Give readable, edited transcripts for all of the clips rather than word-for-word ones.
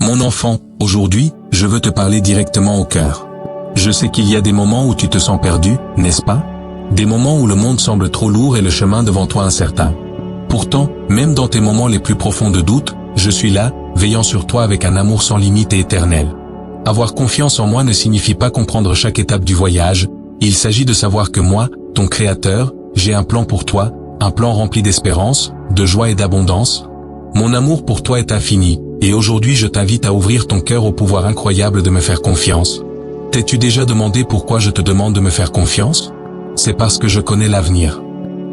Mon enfant, aujourd'hui, je veux te parler directement au cœur. Je sais qu'il y a des moments où tu te sens perdu, n'est-ce pas? Des moments où le monde semble trop lourd et le chemin devant toi incertain. Pourtant, même dans tes moments les plus profonds de doute, je suis là, veillant sur toi avec un amour sans limite et éternel. Avoir confiance en moi ne signifie pas comprendre chaque étape du voyage, il s'agit de savoir que moi, ton Créateur, j'ai un plan pour toi, un plan rempli d'espérance, de joie et d'abondance. Mon amour pour toi est infini, et aujourd'hui je t'invite à ouvrir ton cœur au pouvoir incroyable de me faire confiance. T'es-tu déjà demandé pourquoi je te demande de me faire confiance? C'est parce que je connais l'avenir.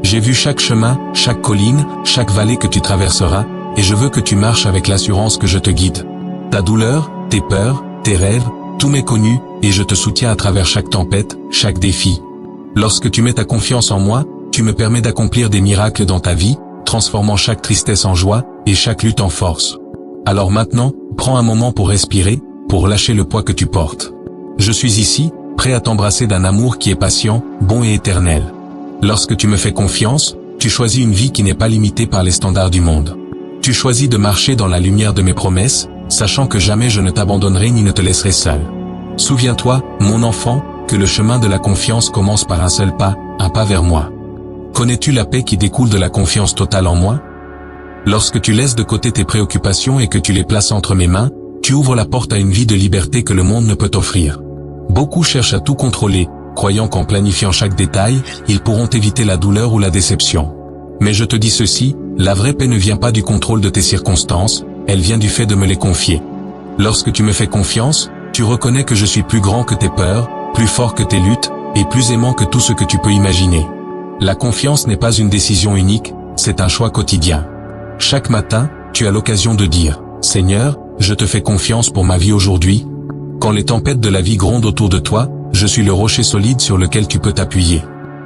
J'ai vu chaque chemin, chaque colline, chaque vallée que tu traverseras, et je veux que tu marches avec l'assurance que je te guide. Ta douleur, tes peurs, tes rêves, tout m'est connu, et je te soutiens à travers chaque tempête, chaque défi. Lorsque tu mets ta confiance en moi, tu me permets d'accomplir des miracles dans ta vie, transformant chaque tristesse en joie, et chaque lutte en force. Alors maintenant, prends un moment pour respirer, pour lâcher le poids que tu portes. Je suis ici, prêt à t'embrasser d'un amour qui est patient, bon et éternel. Lorsque tu me fais confiance, tu choisis une vie qui n'est pas limitée par les standards du monde. Tu choisis de marcher dans la lumière de mes promesses, sachant que jamais je ne t'abandonnerai ni ne te laisserai seul. Souviens-toi, mon enfant, que le chemin de la confiance commence par un seul pas, un pas vers moi. Connais-tu la paix qui découle de la confiance totale en moi? Lorsque tu laisses de côté tes préoccupations et que tu les places entre mes mains, tu ouvres la porte à une vie de liberté que le monde ne peut t'offrir. Beaucoup cherchent à tout contrôler, croyant qu'en planifiant chaque détail, ils pourront éviter la douleur ou la déception. Mais je te dis ceci, la vraie paix ne vient pas du contrôle de tes circonstances, elle vient du fait de me les confier. Lorsque tu me fais confiance, tu reconnais que je suis plus grand que tes peurs, plus fort que tes luttes, et plus aimant que tout ce que tu peux imaginer. La confiance n'est pas une décision unique, c'est un choix quotidien. Chaque matin, tu as l'occasion de dire « Seigneur, je te fais confiance pour ma vie aujourd'hui ». Quand les tempêtes de la vie grondent autour de toi, je suis le rocher solide sur lequel tu peux t'appuyer.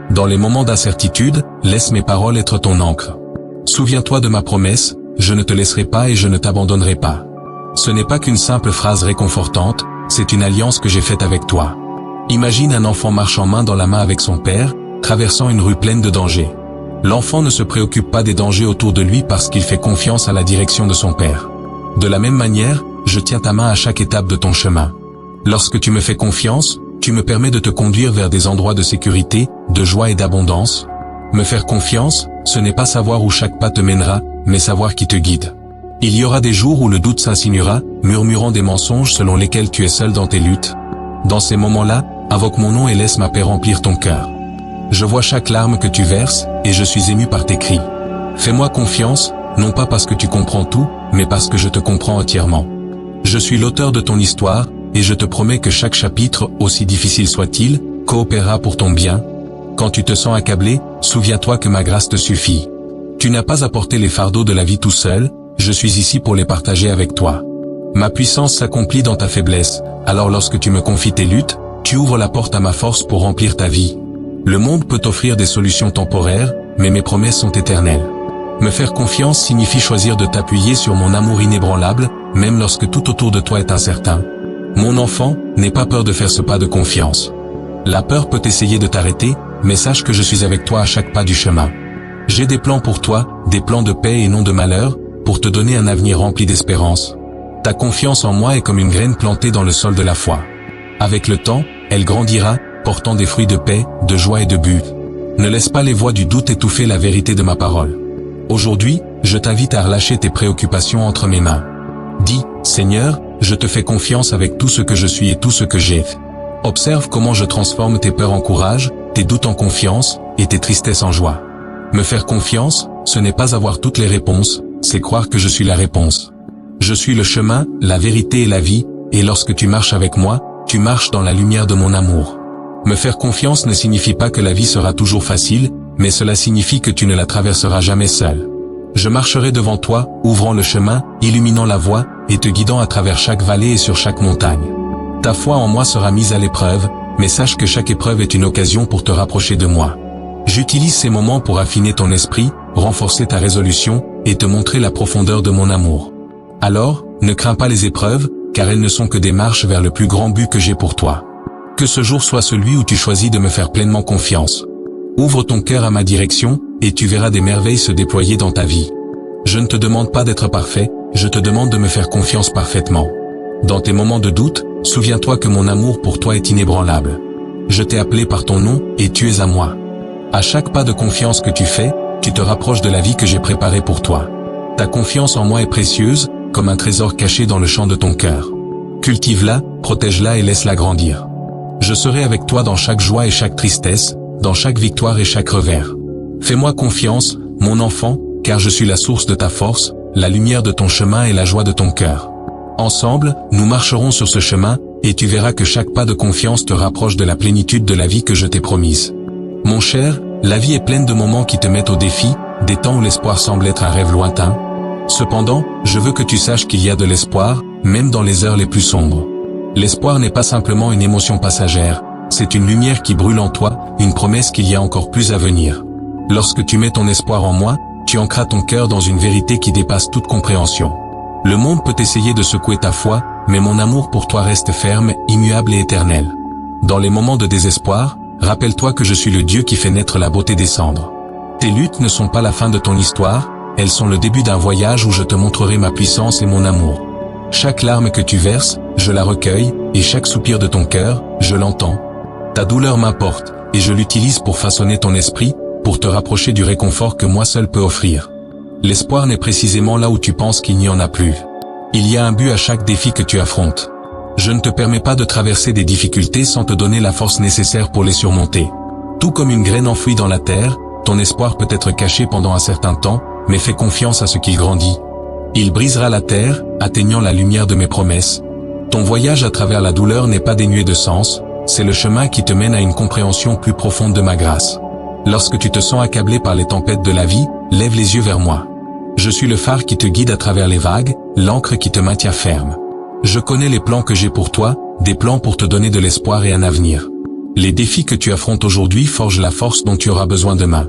Dans les moments d'incertitude, laisse mes paroles être ton encre. Souviens-toi de ma promesse, je ne te laisserai pas et je ne t'abandonnerai pas. Ce n'est pas qu'une simple phrase réconfortante, c'est une alliance que j'ai faite avec toi. Imagine un enfant marchant main dans la main avec son père, traversant une rue pleine de dangers. L'enfant ne se préoccupe pas des dangers autour de lui parce qu'il fait confiance à la direction de son père. De la même manière, je tiens ta main à chaque étape de ton chemin. Lorsque tu me fais confiance, tu me permets de te conduire vers des endroits de sécurité, de joie et d'abondance. Me faire confiance, ce n'est pas savoir où chaque pas te mènera, mais savoir qui te guide. Il y aura des jours où le doute s'insinuera, murmurant des mensonges selon lesquels tu es seul dans tes luttes. Dans ces moments-là, invoque mon nom et laisse ma paix remplir ton cœur. Je vois chaque larme que tu verses, et je suis ému par tes cris. Fais-moi confiance, non pas parce que tu comprends tout, mais parce que je te comprends entièrement. Je suis l'auteur de ton histoire, et je te promets que chaque chapitre, aussi difficile soit-il, coopérera pour ton bien. Quand tu te sens accablé, souviens-toi que ma grâce te suffit. Tu n'as pas à porter les fardeaux de la vie tout seul, je suis ici pour les partager avec toi. Ma puissance s'accomplit dans ta faiblesse, alors lorsque tu me confies tes luttes, tu ouvres la porte à ma force pour remplir ta vie. Le monde peut t'offrir des solutions temporaires, mais mes promesses sont éternelles. Me faire confiance signifie choisir de t'appuyer sur mon amour inébranlable, même lorsque tout autour de toi est incertain. Mon enfant, n'aie pas peur de faire ce pas de confiance. La peur peut essayer de t'arrêter, mais sache que je suis avec toi à chaque pas du chemin. J'ai des plans pour toi, des plans de paix et non de malheur, pour te donner un avenir rempli d'espérance. Ta confiance en moi est comme une graine plantée dans le sol de la foi. Avec le temps, elle grandira, portant des fruits de paix, de joie et de but. Ne laisse pas les voix du doute étouffer la vérité de ma parole. Aujourd'hui, je t'invite à relâcher tes préoccupations entre mes mains. Dis, Seigneur, je te fais confiance avec tout ce que je suis et tout ce que j'ai. Observe comment je transforme tes peurs en courage, tes doutes en confiance, et tes tristesses en joie. Me faire confiance, ce n'est pas avoir toutes les réponses, c'est croire que je suis la réponse. Je suis le chemin, la vérité et la vie, et lorsque tu marches avec moi, tu marches dans la lumière de mon amour. Me faire confiance ne signifie pas que la vie sera toujours facile, mais cela signifie que tu ne la traverseras jamais seul. Je marcherai devant toi, ouvrant le chemin, illuminant la voie, et te guidant à travers chaque vallée et sur chaque montagne. Ta foi en moi sera mise à l'épreuve, mais sache que chaque épreuve est une occasion pour te rapprocher de moi. J'utilise ces moments pour affiner ton esprit, renforcer ta résolution, et te montrer la profondeur de mon amour. Alors, ne crains pas les épreuves, car elles ne sont que des marches vers le plus grand but que j'ai pour toi. Que ce jour soit celui où tu choisis de me faire pleinement confiance. Ouvre ton cœur à ma direction, et tu verras des merveilles se déployer dans ta vie. Je ne te demande pas d'être parfait, je te demande de me faire confiance parfaitement. Dans tes moments de doute, souviens-toi que mon amour pour toi est inébranlable. Je t'ai appelé par ton nom et tu es à moi. À chaque pas de confiance que tu fais, tu te rapproches de la vie que j'ai préparée pour toi. Ta confiance en moi est précieuse, comme un trésor caché dans le champ de ton cœur. Cultive-la, protège-la et laisse-la grandir. Je serai avec toi dans chaque joie et chaque tristesse, dans chaque victoire et chaque revers. Fais-moi confiance, mon enfant, car je suis la source de ta force, la lumière de ton chemin et la joie de ton cœur. Ensemble, nous marcherons sur ce chemin, et tu verras que chaque pas de confiance te rapproche de la plénitude de la vie que je t'ai promise. Mon cher, la vie est pleine de moments qui te mettent au défi, des temps où l'espoir semble être un rêve lointain. Cependant, je veux que tu saches qu'il y a de l'espoir, même dans les heures les plus sombres. L'espoir n'est pas simplement une émotion passagère, c'est une lumière qui brûle en toi, une promesse qu'il y a encore plus à venir. Lorsque tu mets ton espoir en moi, tu ancras ton cœur dans une vérité qui dépasse toute compréhension. Le monde peut essayer de secouer ta foi, mais mon amour pour toi reste ferme, immuable et éternel. Dans les moments de désespoir, rappelle-toi que je suis le Dieu qui fait naître la beauté des cendres. Tes luttes ne sont pas la fin de ton histoire, elles sont le début d'un voyage où je te montrerai ma puissance et mon amour. Chaque larme que tu verses, je la recueille, et chaque soupir de ton cœur, je l'entends. Ta douleur m'importe, et je l'utilise pour façonner ton esprit, pour te rapprocher du réconfort que moi seul peux offrir. L'espoir n'est précisément là où tu penses qu'il n'y en a plus. Il y a un but à chaque défi que tu affrontes. Je ne te permets pas de traverser des difficultés sans te donner la force nécessaire pour les surmonter. Tout comme une graine enfouie dans la terre, ton espoir peut être caché pendant un certain temps, mais fais confiance à ce qu'il grandit. Il brisera la terre, atteignant la lumière de mes promesses. Ton voyage à travers la douleur n'est pas dénué de sens, c'est le chemin qui te mène à une compréhension plus profonde de ma grâce. Lorsque tu te sens accablé par les tempêtes de la vie, lève les yeux vers moi. Je suis le phare qui te guide à travers les vagues, l'ancre qui te maintient ferme. Je connais les plans que j'ai pour toi, des plans pour te donner de l'espoir et un avenir. Les défis que tu affrontes aujourd'hui forgent la force dont tu auras besoin demain.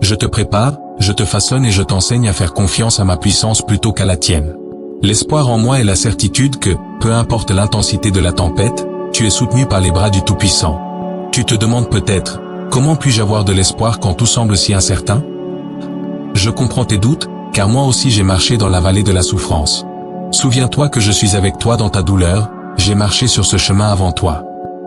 Je te prépare, je te façonne et je t'enseigne à faire confiance à ma puissance plutôt qu'à la tienne. L'espoir en moi est la certitude que, peu importe l'intensité de la tempête, tu es soutenu par les bras du Tout-Puissant. Tu te demandes peut-être, comment puis-je avoir de l'espoir quand tout semble si incertain? Je comprends tes doutes, car moi aussi j'ai marché dans la vallée de la souffrance. Souviens-toi que je suis avec toi dans ta douleur, j'ai marché sur ce chemin avant toi.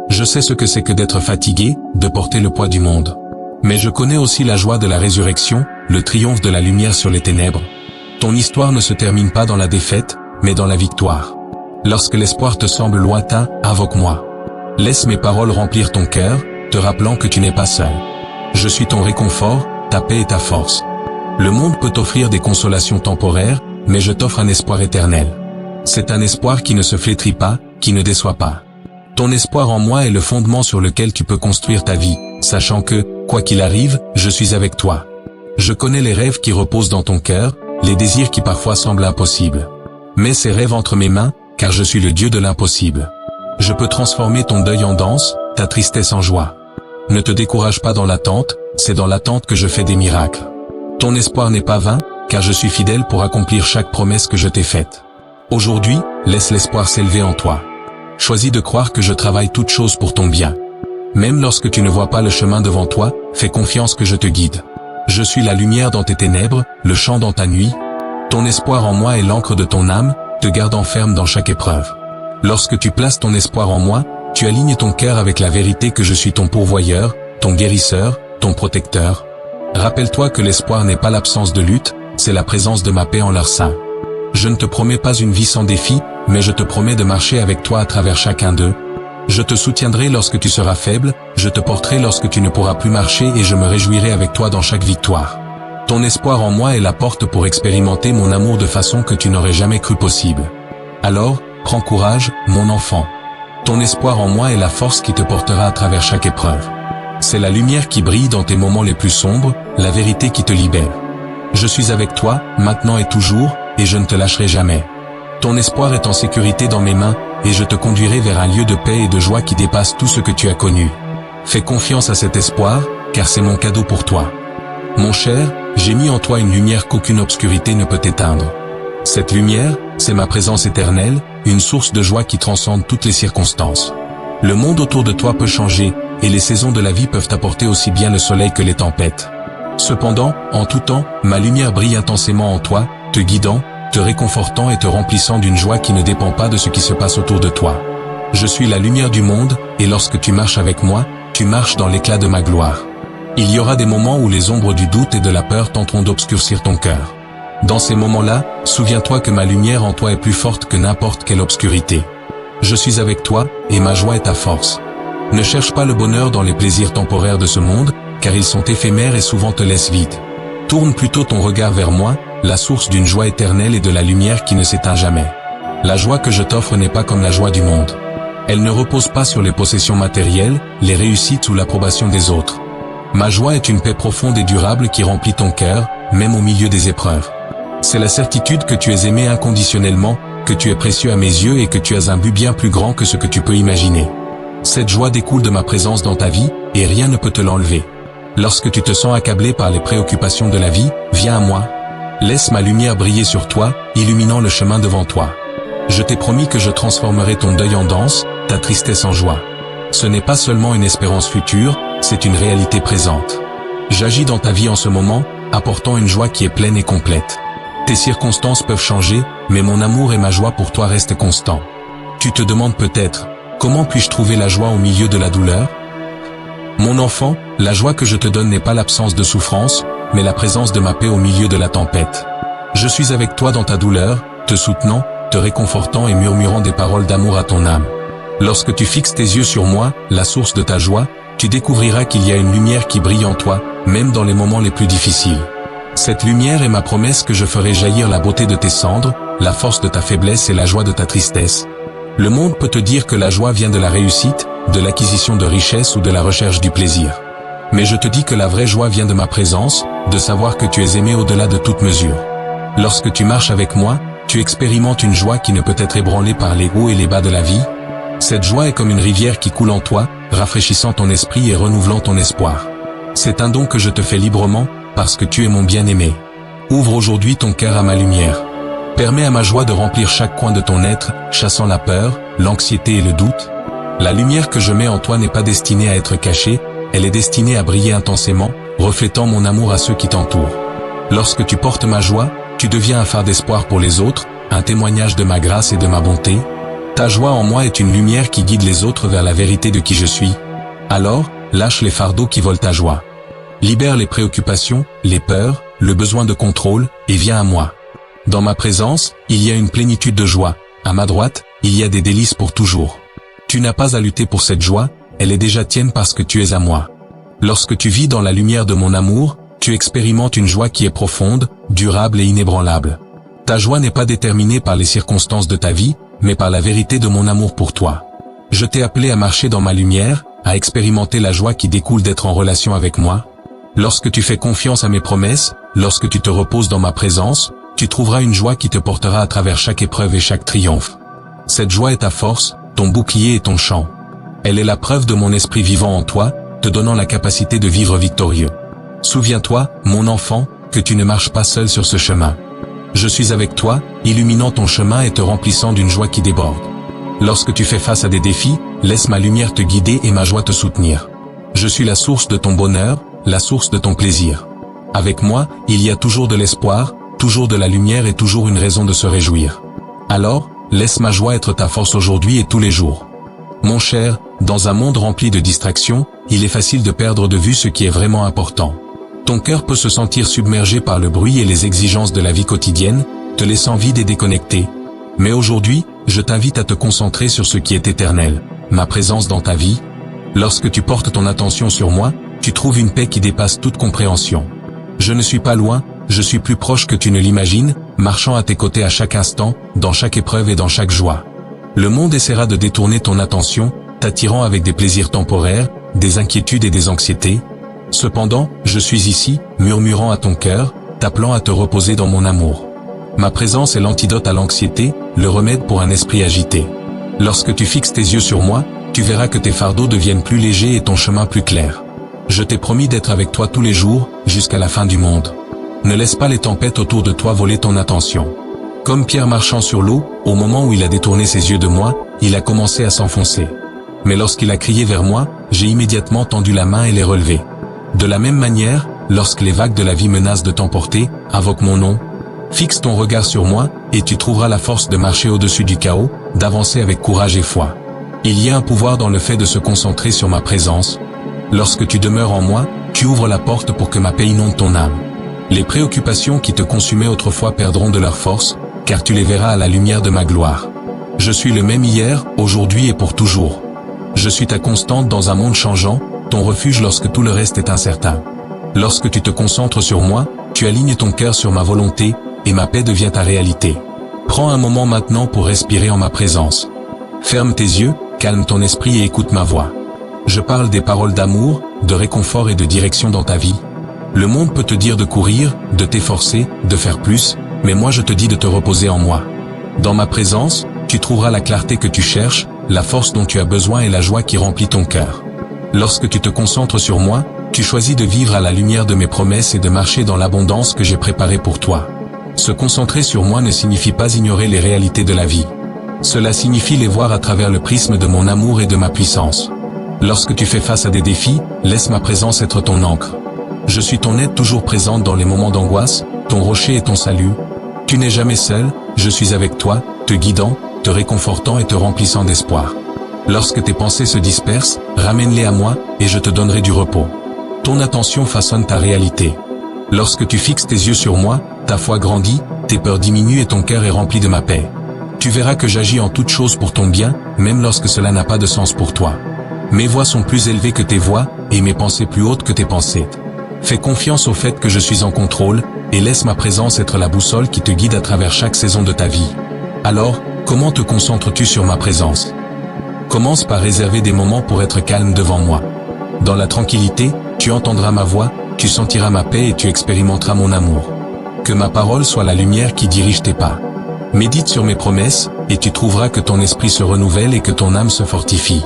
Je sais ce que c'est que d'être fatigué, de porter le poids du monde. Mais je connais aussi la joie de la résurrection, le triomphe de la lumière sur les ténèbres. Ton histoire ne se termine pas dans la défaite, mais dans la victoire. Lorsque l'espoir te semble lointain, invoque-moi. Laisse mes paroles remplir ton cœur, te rappelant que tu n'es pas seul. Je suis ton réconfort, ta paix et ta force. Le monde peut t'offrir des consolations temporaires, mais je t'offre un espoir éternel. C'est un espoir qui ne se flétrit pas, qui ne déçoit pas. Ton espoir en moi est le fondement sur lequel tu peux construire ta vie, sachant que, quoi qu'il arrive, je suis avec toi. Je connais les rêves qui reposent dans ton cœur, les désirs qui parfois semblent impossibles. Mets ces rêves entre mes mains, car je suis le Dieu de l'impossible. Je peux transformer ton deuil en danse, ta tristesse en joie. Ne te décourage pas dans l'attente, c'est dans l'attente que je fais des miracles. Ton espoir n'est pas vain, car je suis fidèle pour accomplir chaque promesse que je t'ai faite. Aujourd'hui, laisse l'espoir s'élever en toi. Choisis de croire que je travaille toutes choses pour ton bien. Même lorsque tu ne vois pas le chemin devant toi, fais confiance que je te guide. Je suis la lumière dans tes ténèbres, le chant dans ta nuit. Ton espoir en moi est l'encre de ton âme, te gardant ferme dans chaque épreuve. Lorsque tu places ton espoir en moi, tu alignes ton cœur avec la vérité que je suis ton pourvoyeur, ton guérisseur, ton protecteur. Rappelle-toi que l'espoir n'est pas l'absence de lutte, c'est la présence de ma paix en leur sein. Je ne te promets pas une vie sans défi, mais je te promets de marcher avec toi à travers chacun d'eux. Je te soutiendrai lorsque tu seras faible, je te porterai lorsque tu ne pourras plus marcher et je me réjouirai avec toi dans chaque victoire. Ton espoir en moi est la porte pour expérimenter mon amour de façon que tu n'aurais jamais cru possible. Alors, prends courage, mon enfant. Ton espoir en moi est la force qui te portera à travers chaque épreuve. C'est la lumière qui brille dans tes moments les plus sombres, la vérité qui te libère. Je suis avec toi, maintenant et toujours, et je ne te lâcherai jamais. Ton espoir est en sécurité dans mes mains, et je te conduirai vers un lieu de paix et de joie qui dépasse tout ce que tu as connu. Fais confiance à cet espoir, car c'est mon cadeau pour toi. Mon cher, j'ai mis en toi une lumière qu'aucune obscurité ne peut éteindre. Cette lumière, c'est ma présence éternelle, une source de joie qui transcende toutes les circonstances. Le monde autour de toi peut changer, et les saisons de la vie peuvent apporter aussi bien le soleil que les tempêtes. Cependant, en tout temps, ma lumière brille intensément en toi, te guidant, te réconfortant et te remplissant d'une joie qui ne dépend pas de ce qui se passe autour de toi. Je suis la lumière du monde, et lorsque tu marches avec moi, tu marches dans l'éclat de ma gloire. Il y aura des moments où les ombres du doute et de la peur tenteront d'obscurcir ton cœur. Dans ces moments-là, souviens-toi que ma lumière en toi est plus forte que n'importe quelle obscurité. Je suis avec toi, et ma joie est ta force. Ne cherche pas le bonheur dans les plaisirs temporaires de ce monde, car ils sont éphémères et souvent te laissent vide. Tourne plutôt ton regard vers moi, la source d'une joie éternelle et de la lumière qui ne s'éteint jamais. La joie que je t'offre n'est pas comme la joie du monde. Elle ne repose pas sur les possessions matérielles, les réussites ou l'approbation des autres. Ma joie est une paix profonde et durable qui remplit ton cœur, même au milieu des épreuves. C'est la certitude que tu es aimé inconditionnellement, que tu es précieux à mes yeux et que tu as un but bien plus grand que ce que tu peux imaginer. Cette joie découle de ma présence dans ta vie, et rien ne peut te l'enlever. Lorsque tu te sens accablé par les préoccupations de la vie, viens à moi. Laisse ma lumière briller sur toi, illuminant le chemin devant toi. Je t'ai promis que je transformerai ton deuil en danse, ta tristesse en joie. Ce n'est pas seulement une espérance future, c'est une réalité présente. J'agis dans ta vie en ce moment, apportant une joie qui est pleine et complète. Tes circonstances peuvent changer, mais mon amour et ma joie pour toi restent constants. Tu te demandes peut-être, comment puis-je trouver la joie au milieu de la douleur? Mon enfant, la joie que je te donne n'est pas l'absence de souffrance, mais la présence de ma paix au milieu de la tempête. Je suis avec toi dans ta douleur, te soutenant, te réconfortant et murmurant des paroles d'amour à ton âme. Lorsque tu fixes tes yeux sur moi, la source de ta joie, tu découvriras qu'il y a une lumière qui brille en toi, même dans les moments les plus difficiles. Cette lumière est ma promesse que je ferai jaillir la beauté de tes cendres, la force de ta faiblesse et la joie de ta tristesse. Le monde peut te dire que la joie vient de la réussite, de l'acquisition de richesses ou de la recherche du plaisir. Mais je te dis que la vraie joie vient de ma présence, de savoir que tu es aimé au-delà de toute mesure. Lorsque tu marches avec moi, tu expérimentes une joie qui ne peut être ébranlée par les hauts et les bas de la vie. Cette joie est comme une rivière qui coule en toi, rafraîchissant ton esprit et renouvelant ton espoir. C'est un don que je te fais librement, parce que tu es mon bien-aimé. Ouvre aujourd'hui ton cœur à ma lumière. Permets à ma joie de remplir chaque coin de ton être, chassant la peur, l'anxiété et le doute. La lumière que je mets en toi n'est pas destinée à être cachée, elle est destinée à briller intensément, reflétant mon amour à ceux qui t'entourent. Lorsque tu portes ma joie, tu deviens un phare d'espoir pour les autres, un témoignage de ma grâce et de ma bonté. Ta joie en moi est une lumière qui guide les autres vers la vérité de qui je suis. Alors, lâche les fardeaux qui volent ta joie. Libère les préoccupations, les peurs, le besoin de contrôle, et viens à moi. Dans ma présence, il y a une plénitude de joie. À ma droite, il y a des délices pour toujours. Tu n'as pas à lutter pour cette joie, elle est déjà tienne parce que tu es à moi. Lorsque tu vis dans la lumière de mon amour, tu expérimentes une joie qui est profonde, durable et inébranlable. Ta joie n'est pas déterminée par les circonstances de ta vie, mais par la vérité de mon amour pour toi. Je t'ai appelé à marcher dans ma lumière, à expérimenter la joie qui découle d'être en relation avec moi. Lorsque tu fais confiance à mes promesses, lorsque tu te reposes dans ma présence, tu trouveras une joie qui te portera à travers chaque épreuve et chaque triomphe. Cette joie est ta force, ton bouclier et ton chant. Elle est la preuve de mon esprit vivant en toi, te donnant la capacité de vivre victorieux. Souviens-toi, mon enfant, que tu ne marches pas seul sur ce chemin. Je suis avec toi, illuminant ton chemin et te remplissant d'une joie qui déborde. Lorsque tu fais face à des défis, laisse ma lumière te guider et ma joie te soutenir. Je suis la source de ton bonheur, la source de ton plaisir. Avec moi, il y a toujours de l'espoir, toujours de la lumière et toujours une raison de se réjouir. Alors, laisse ma joie être ta force aujourd'hui et tous les jours. Mon cher, dans un monde rempli de distractions, il est facile de perdre de vue ce qui est vraiment important. Ton cœur peut se sentir submergé par le bruit et les exigences de la vie quotidienne, te laissant vide et déconnecté. Mais aujourd'hui, je t'invite à te concentrer sur ce qui est éternel, ma présence dans ta vie. Lorsque tu portes ton attention sur moi, tu trouves une paix qui dépasse toute compréhension. Je ne suis pas loin, je suis plus proche que tu ne l'imagines, marchant à tes côtés à chaque instant, dans chaque épreuve et dans chaque joie. Le monde essaiera de détourner ton attention, t'attirant avec des plaisirs temporaires, des inquiétudes et des anxiétés. Cependant, je suis ici, murmurant à ton cœur, t'appelant à te reposer dans mon amour. Ma présence est l'antidote à l'anxiété, le remède pour un esprit agité. Lorsque tu fixes tes yeux sur moi, tu verras que tes fardeaux deviennent plus légers et ton chemin plus clair. Je t'ai promis d'être avec toi tous les jours, jusqu'à la fin du monde. Ne laisse pas les tempêtes autour de toi voler ton attention. Comme Pierre marchant sur l'eau, au moment où il a détourné ses yeux de moi, il a commencé à s'enfoncer. Mais lorsqu'il a crié vers moi, j'ai immédiatement tendu la main et l'ai relevé. De la même manière, lorsque les vagues de la vie menacent de t'emporter, invoque mon nom. Fixe ton regard sur moi, et tu trouveras la force de marcher au-dessus du chaos, d'avancer avec courage et foi. Il y a un pouvoir dans le fait de se concentrer sur ma présence. Lorsque tu demeures en moi, tu ouvres la porte pour que ma paix inonde ton âme. Les préoccupations qui te consumaient autrefois perdront de leur force, car tu les verras à la lumière de ma gloire. Je suis le même hier, aujourd'hui et pour toujours. Je suis ta constante dans un monde changeant, ton refuge lorsque tout le reste est incertain. Lorsque tu te concentres sur moi, tu alignes ton cœur sur ma volonté, et ma paix devient ta réalité. Prends un moment maintenant pour respirer en ma présence. Ferme tes yeux, calme ton esprit et écoute ma voix. Je parle des paroles d'amour, de réconfort et de direction dans ta vie. Le monde peut te dire de courir, de t'efforcer, de faire plus, mais moi je te dis de te reposer en moi. Dans ma présence, tu trouveras la clarté que tu cherches, la force dont tu as besoin et la joie qui remplit ton cœur. Lorsque tu te concentres sur moi, tu choisis de vivre à la lumière de mes promesses et de marcher dans l'abondance que j'ai préparée pour toi. Se concentrer sur moi ne signifie pas ignorer les réalités de la vie. Cela signifie les voir à travers le prisme de mon amour et de ma puissance. Lorsque tu fais face à des défis, laisse ma présence être ton encre. Je suis ton aide toujours présente dans les moments d'angoisse, ton rocher et ton salut. Tu n'es jamais seul, je suis avec toi, te guidant, te réconfortant et te remplissant d'espoir. Lorsque tes pensées se dispersent, ramène-les à moi, et je te donnerai du repos. Ton attention façonne ta réalité. Lorsque tu fixes tes yeux sur moi, ta foi grandit, tes peurs diminuent et ton cœur est rempli de ma paix. Tu verras que j'agis en toutes choses pour ton bien, même lorsque cela n'a pas de sens pour toi. Mes voix sont plus élevées que tes voix, et mes pensées plus hautes que tes pensées. Fais confiance au fait que je suis en contrôle, et laisse ma présence être la boussole qui te guide à travers chaque saison de ta vie. Alors, comment te concentres-tu sur ma présence? Commence par réserver des moments pour être calme devant moi. Dans la tranquillité, tu entendras ma voix, tu sentiras ma paix et tu expérimenteras mon amour. Que ma parole soit la lumière qui dirige tes pas. Médite sur mes promesses, et tu trouveras que ton esprit se renouvelle et que ton âme se fortifie.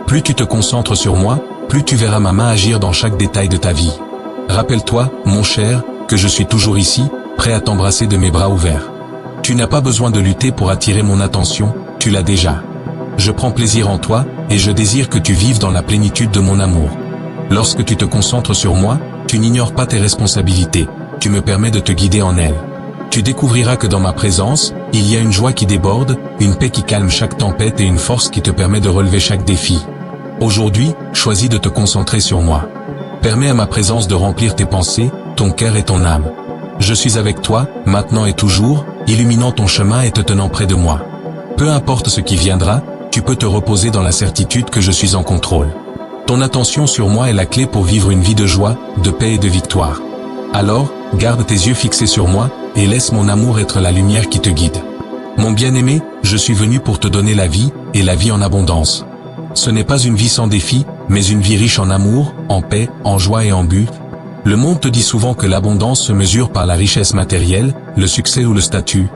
Plus tu te concentres sur moi, plus tu verras ma main agir dans chaque détail de ta vie. Rappelle-toi, mon cher, que je suis toujours ici, prêt à t'embrasser de mes bras ouverts. Tu n'as pas besoin de lutter pour attirer mon attention, tu l'as déjà. Je prends plaisir en toi, et je désire que tu vives dans la plénitude de mon amour. Lorsque tu te concentres sur moi, tu n'ignores pas tes responsabilités, tu me permets de te guider en elles. Tu découvriras que dans ma présence, il y a une joie qui déborde, une paix qui calme chaque tempête et une force qui te permet de relever chaque défi. Aujourd'hui, choisis de te concentrer sur moi. Permets à ma présence de remplir tes pensées, ton cœur et ton âme. Je suis avec toi, maintenant et toujours, illuminant ton chemin et te tenant près de moi. Peu importe ce qui viendra, tu peux te reposer dans la certitude que je suis en contrôle. Ton attention sur moi est la clé pour vivre une vie de joie, de paix et de victoire. Alors, garde tes yeux fixés sur moi, et laisse mon amour être la lumière qui te guide. Mon bien-aimé, je suis venu pour te donner la vie, et la vie en abondance. Ce n'est pas une vie sans défi, mais une vie riche en amour, en paix, en joie et en but. Le monde te dit souvent que l'abondance se mesure par la richesse matérielle, le succès ou le statut.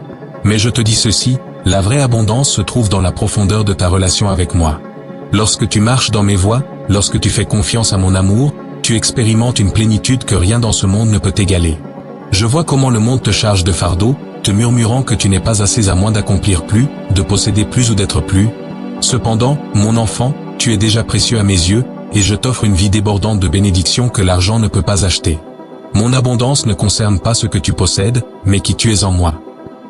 Mais je te dis ceci, la vraie abondance se trouve dans la profondeur de ta relation avec moi. Lorsque tu marches dans mes voies, lorsque tu fais confiance à mon amour, tu expérimentes une plénitude que rien dans ce monde ne peut égaler. Je vois comment le monde te charge de fardeaux, te murmurant que tu n'es pas assez à moins d'accomplir plus, de posséder plus ou d'être plus. Cependant, mon enfant, tu es déjà précieux à mes yeux, et je t'offre une vie débordante de bénédictions que l'argent ne peut pas acheter. Mon abondance ne concerne pas ce que tu possèdes, mais qui tu es en moi.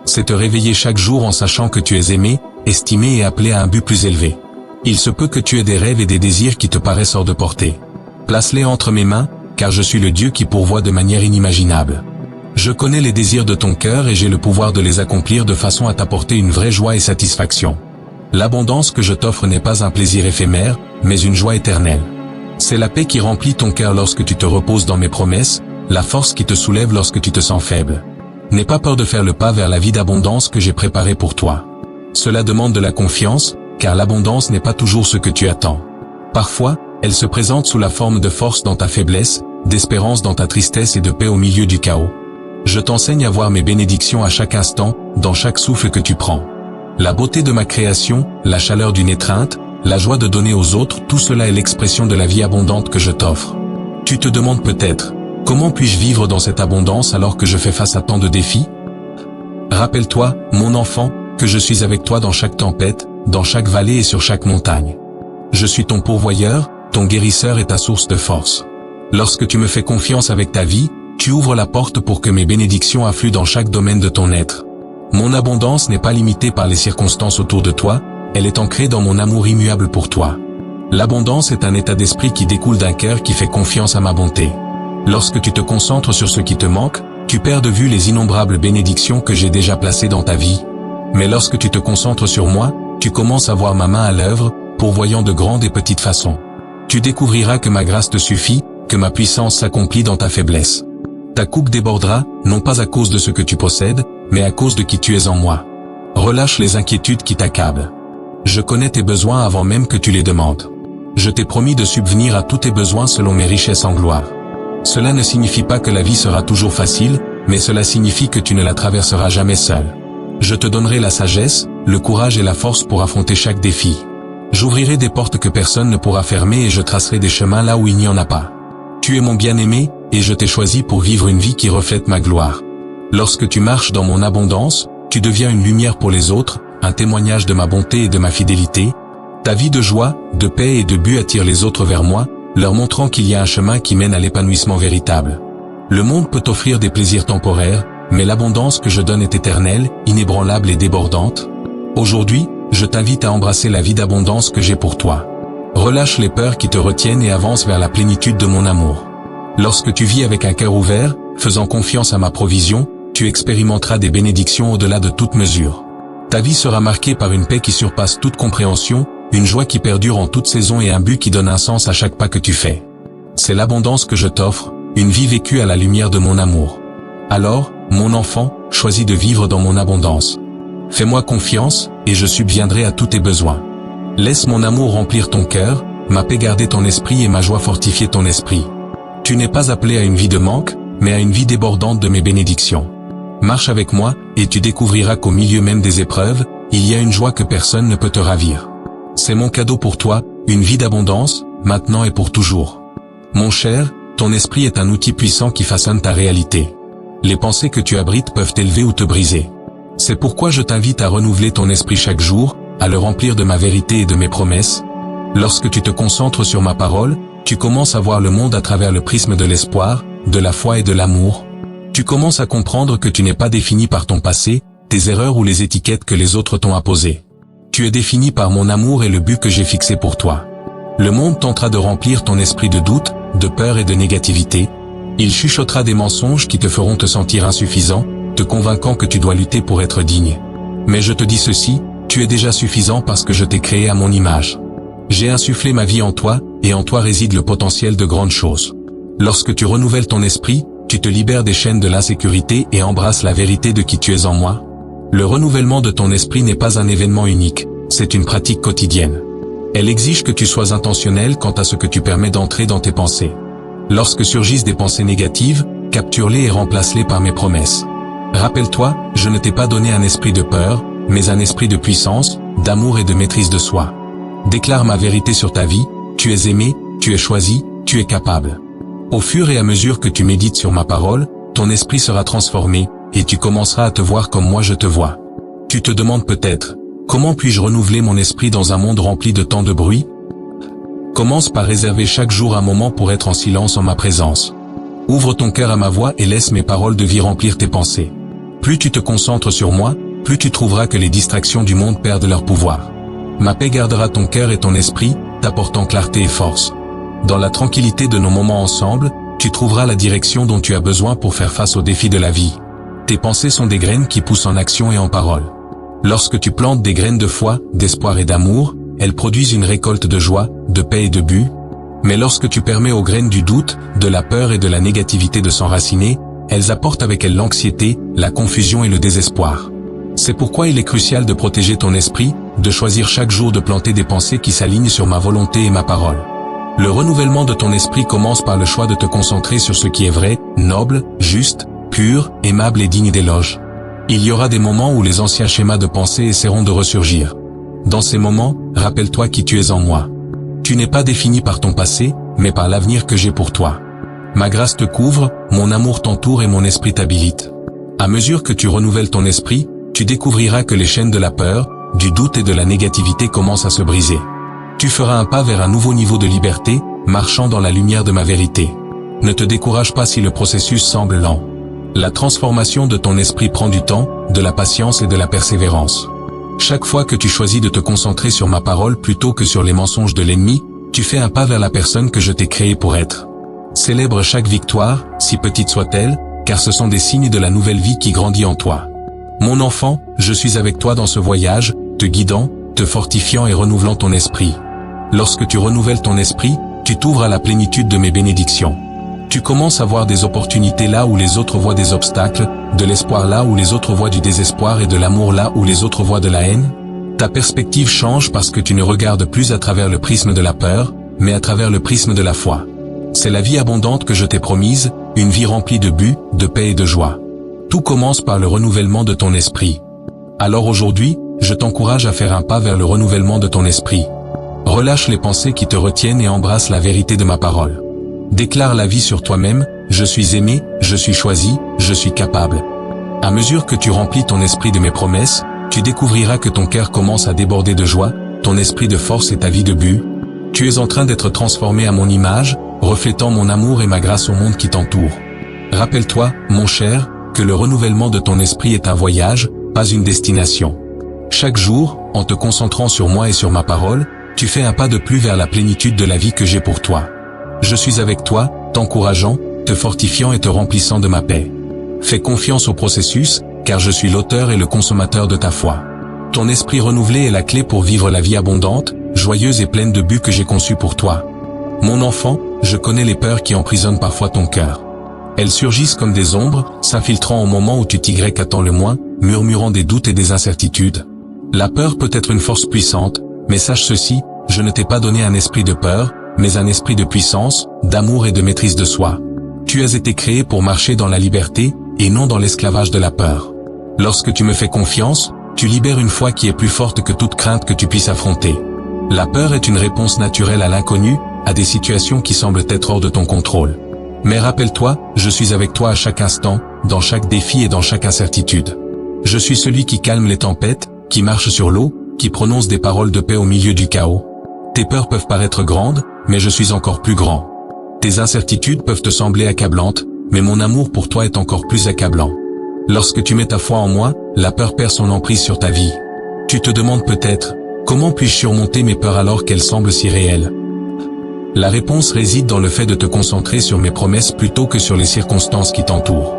C'est te réveiller chaque jour en sachant que tu es aimé, estimé et appelé à un but plus élevé. Il se peut que tu aies des rêves et des désirs qui te paraissent hors de portée. Place-les entre mes mains, car je suis le Dieu qui pourvoit de manière inimaginable. Je connais les désirs de ton cœur et j'ai le pouvoir de les accomplir de façon à t'apporter une vraie joie et satisfaction. L'abondance que je t'offre n'est pas un plaisir éphémère, mais une joie éternelle. C'est la paix qui remplit ton cœur lorsque tu te reposes dans mes promesses, la force qui te soulève lorsque tu te sens faible. N'aie pas peur de faire le pas vers la vie d'abondance que j'ai préparée pour toi. Cela demande de la confiance, car l'abondance n'est pas toujours ce que tu attends. Parfois, elle se présente sous la forme de force dans ta faiblesse, d'espérance dans ta tristesse et de paix au milieu du chaos. Je t'enseigne à voir mes bénédictions à chaque instant, dans chaque souffle que tu prends. La beauté de ma création, la chaleur d'une étreinte, la joie de donner aux autres, tout cela est l'expression de la vie abondante que je t'offre. Tu te demandes peut-être, comment puis-je vivre dans cette abondance alors que je fais face à tant de défis? Rappelle-toi, mon enfant, que je suis avec toi dans chaque tempête, dans chaque vallée et sur chaque montagne. Je suis ton pourvoyeur, ton guérisseur et ta source de force. Lorsque tu me fais confiance avec ta vie, Tu ouvres la porte pour que mes bénédictions affluent dans chaque domaine de ton être. Mon abondance n'est pas limitée par les circonstances autour de toi, elle est ancrée dans mon amour immuable pour toi. L'abondance est un état d'esprit qui découle d'un cœur qui fait confiance à ma bonté. Lorsque tu te concentres sur ce qui te manque, tu perds de vue les innombrables bénédictions que j'ai déjà placées dans ta vie. Mais lorsque tu te concentres sur moi, tu commences à voir ma main à l'œuvre, pourvoyant de grandes et petites façons. Tu découvriras que ma grâce te suffit, que ma puissance s'accomplit dans ta faiblesse. Ta coupe débordera, non pas à cause de ce que tu possèdes, mais à cause de qui tu es en moi. Relâche les inquiétudes qui t'accablent. Je connais tes besoins avant même que tu les demandes. Je t'ai promis de subvenir à tous tes besoins selon mes richesses en gloire. Cela ne signifie pas que la vie sera toujours facile, mais cela signifie que tu ne la traverseras jamais seul. Je te donnerai la sagesse, le courage et la force pour affronter chaque défi. J'ouvrirai des portes que personne ne pourra fermer et je tracerai des chemins là où il n'y en a pas. Tu es mon bien-aimé, et je t'ai choisi pour vivre une vie qui reflète ma gloire. Lorsque tu marches dans mon abondance, tu deviens une lumière pour les autres, un témoignage de ma bonté et de ma fidélité. Ta vie de joie, de paix et de but attire les autres vers moi, leur montrant qu'il y a un chemin qui mène à l'épanouissement véritable. Le monde peut offrir des plaisirs temporaires, mais l'abondance que je donne est éternelle, inébranlable et débordante. Aujourd'hui, je t'invite à embrasser la vie d'abondance que j'ai pour toi. Relâche les peurs qui te retiennent et avance vers la plénitude de mon amour. Lorsque tu vis avec un cœur ouvert, faisant confiance à ma provision, tu expérimenteras des bénédictions au-delà de toute mesure. Ta vie sera marquée par une paix qui surpasse toute compréhension, une joie qui perdure en toute saison et un but qui donne un sens à chaque pas que tu fais. C'est l'abondance que je t'offre, une vie vécue à la lumière de mon amour. Alors, mon enfant, choisis de vivre dans mon abondance. Fais-moi confiance, et je subviendrai à tous tes besoins. Laisse mon amour remplir ton cœur, ma paix garder ton esprit et ma joie fortifier ton esprit. Tu n'es pas appelé à une vie de manque, mais à une vie débordante de mes bénédictions. Marche avec moi, et tu découvriras qu'au milieu même des épreuves, il y a une joie que personne ne peut te ravir. C'est mon cadeau pour toi, une vie d'abondance, maintenant et pour toujours. Mon cher, ton esprit est un outil puissant qui façonne ta réalité. Les pensées que tu abrites peuvent t'élever ou te briser. C'est pourquoi je t'invite à renouveler ton esprit chaque jour, à le remplir de ma vérité et de mes promesses. Lorsque tu te concentres sur ma parole, tu commences à voir le monde à travers le prisme de l'espoir, de la foi et de l'amour. Tu commences à comprendre que tu n'es pas défini par ton passé, tes erreurs ou les étiquettes que les autres t'ont imposées. Tu es défini par mon amour et le but que j'ai fixé pour toi. Le monde tentera de remplir ton esprit de doute, de peur et de négativité. Il chuchotera des mensonges qui te feront te sentir insuffisant, te convainquant que tu dois lutter pour être digne. Mais je te dis ceci, tu es déjà suffisant parce que je t'ai créé à mon image. J'ai insufflé ma vie en toi, et en toi réside le potentiel de grandes choses. Lorsque tu renouvelles ton esprit, tu te libères des chaînes de l'insécurité et embrasses la vérité de qui tu es en moi. Le renouvellement de ton esprit n'est pas un événement unique, c'est une pratique quotidienne. Elle exige que tu sois intentionnel quant à ce que tu permets d'entrer dans tes pensées. Lorsque surgissent des pensées négatives, capture-les et remplace-les par mes promesses. Rappelle-toi, je ne t'ai pas donné un esprit de peur, mais un esprit de puissance, d'amour et de maîtrise de soi. Déclare ma vérité sur ta vie, tu es aimé, tu es choisi, tu es capable. Au fur et à mesure que tu médites sur ma parole, ton esprit sera transformé, et tu commenceras à te voir comme moi je te vois. Tu te demandes peut-être, comment puis-je renouveler mon esprit dans un monde rempli de tant de bruit? Commence par réserver chaque jour un moment pour être en silence en ma présence. Ouvre ton cœur à ma voix et laisse mes paroles de vie remplir tes pensées. Plus tu te concentres sur moi, plus tu trouveras que les distractions du monde perdent leur pouvoir. Ma paix gardera ton cœur et ton esprit, t'apportant clarté et force. Dans la tranquillité de nos moments ensemble, tu trouveras la direction dont tu as besoin pour faire face aux défis de la vie. Tes pensées sont des graines qui poussent en action et en parole. Lorsque tu plantes des graines de foi, d'espoir et d'amour, elles produisent une récolte de joie, de paix et de but. Mais lorsque tu permets aux graines du doute, de la peur et de la négativité de s'enraciner, elles apportent avec elles l'anxiété, la confusion et le désespoir. C'est pourquoi il est crucial de protéger ton esprit, de choisir chaque jour de planter des pensées qui s'alignent sur ma volonté et ma parole. Le renouvellement de ton esprit commence par le choix de te concentrer sur ce qui est vrai, noble, juste, pur, aimable et digne d'éloge. Il y aura des moments où les anciens schémas de pensée essaieront de ressurgir. Dans ces moments, rappelle-toi qui tu es en moi. Tu n'es pas défini par ton passé, mais par l'avenir que j'ai pour toi. Ma grâce te couvre, mon amour t'entoure et mon esprit t'habilite. À mesure que tu renouvelles ton esprit, tu découvriras que les chaînes de la peur, du doute et de la négativité commencent à se briser. Tu feras un pas vers un nouveau niveau de liberté, marchant dans la lumière de ma vérité. Ne te décourage pas si le processus semble lent. La transformation de ton esprit prend du temps, de la patience et de la persévérance. Chaque fois que tu choisis de te concentrer sur ma parole plutôt que sur les mensonges de l'ennemi, tu fais un pas vers la personne que je t'ai créée pour être. Célèbre chaque victoire, si petite soit-elle, car ce sont des signes de la nouvelle vie qui grandit en toi. Mon enfant, je suis avec toi dans ce voyage, te guidant, te fortifiant et renouvelant ton esprit. Lorsque tu renouvelles ton esprit, tu t'ouvres à la plénitude de mes bénédictions. Tu commences à voir des opportunités là où les autres voient des obstacles, de l'espoir là où les autres voient du désespoir et de l'amour là où les autres voient de la haine. Ta perspective change parce que tu ne regardes plus à travers le prisme de la peur, mais à travers le prisme de la foi. C'est la vie abondante que je t'ai promise, une vie remplie de buts, de paix et de joie. Tout commence par le renouvellement de ton esprit. Alors aujourd'hui, je t'encourage à faire un pas vers le renouvellement de ton esprit. Relâche les pensées qui te retiennent et embrasse la vérité de ma parole. Déclare la vie sur toi-même, je suis aimé, je suis choisi, je suis capable. À mesure que tu remplis ton esprit de mes promesses, tu découvriras que ton cœur commence à déborder de joie, ton esprit de force et ta vie de but. Tu es en train d'être transformé à mon image, reflétant mon amour et ma grâce au monde qui t'entoure. Rappelle-toi, mon cher, que le renouvellement de ton esprit est un voyage, pas une destination. Chaque jour, en te concentrant sur moi et sur ma parole, tu fais un pas de plus vers la plénitude de la vie que j'ai pour toi. Je suis avec toi, t'encourageant, te fortifiant et te remplissant de ma paix. Fais confiance au processus, car je suis l'auteur et le consommateur de ta foi. Ton esprit renouvelé est la clé pour vivre la vie abondante, joyeuse et pleine de buts que j'ai conçue pour toi. Mon enfant, je connais les peurs qui emprisonnent parfois ton cœur. Elles surgissent comme des ombres, s'infiltrant au moment où tu t'y-attends le moins, murmurant des doutes et des incertitudes. La peur peut être une force puissante, mais sache ceci, je ne t'ai pas donné un esprit de peur, mais un esprit de puissance, d'amour et de maîtrise de soi. Tu as été créé pour marcher dans la liberté, et non dans l'esclavage de la peur. Lorsque tu me fais confiance, tu libères une foi qui est plus forte que toute crainte que tu puisses affronter. La peur est une réponse naturelle à l'inconnu, à des situations qui semblent être hors de ton contrôle. Mais rappelle-toi, je suis avec toi à chaque instant, dans chaque défi et dans chaque incertitude. Je suis celui qui calme les tempêtes, qui marche sur l'eau, qui prononce des paroles de paix au milieu du chaos. Tes peurs peuvent paraître grandes, mais je suis encore plus grand. Tes incertitudes peuvent te sembler accablantes, mais mon amour pour toi est encore plus accablant. Lorsque tu mets ta foi en moi, la peur perd son emprise sur ta vie. Tu te demandes peut-être, comment puis-je surmonter mes peurs alors qu'elles semblent si réelles? La réponse réside dans le fait de te concentrer sur mes promesses plutôt que sur les circonstances qui t'entourent.